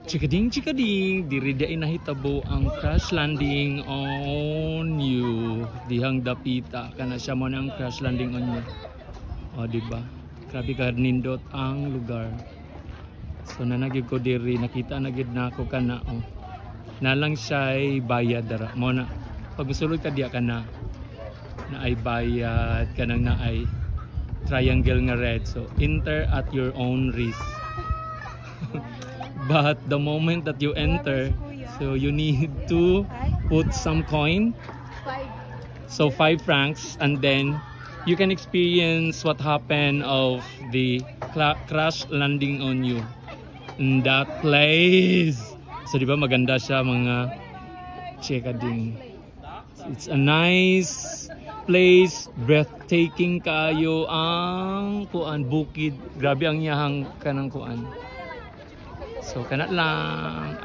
Chikading, diri day nahitabo ang crash landing on you. Dihang dapita kana siya mo ng crash landing on you. O diba? Grabe ka nindot ang lugar. So nanagid ko diri, nakita na gid nako kana oh. Nalang siya'y bayad dara. Mo na pag musulod ka diya kana na ay bayad kanang na ay triangle nga red. So enter at your own risk. But the moment that you enter, so you need to put some coin. So 5 francs, and then you can experience what happened of the crash landing on you in that place. So di ba maganda siya mga chekading. It's a nice place, breathtaking kayo ang kuan bukid. Grabe ang iyahang kanang kuan. So kanat lang.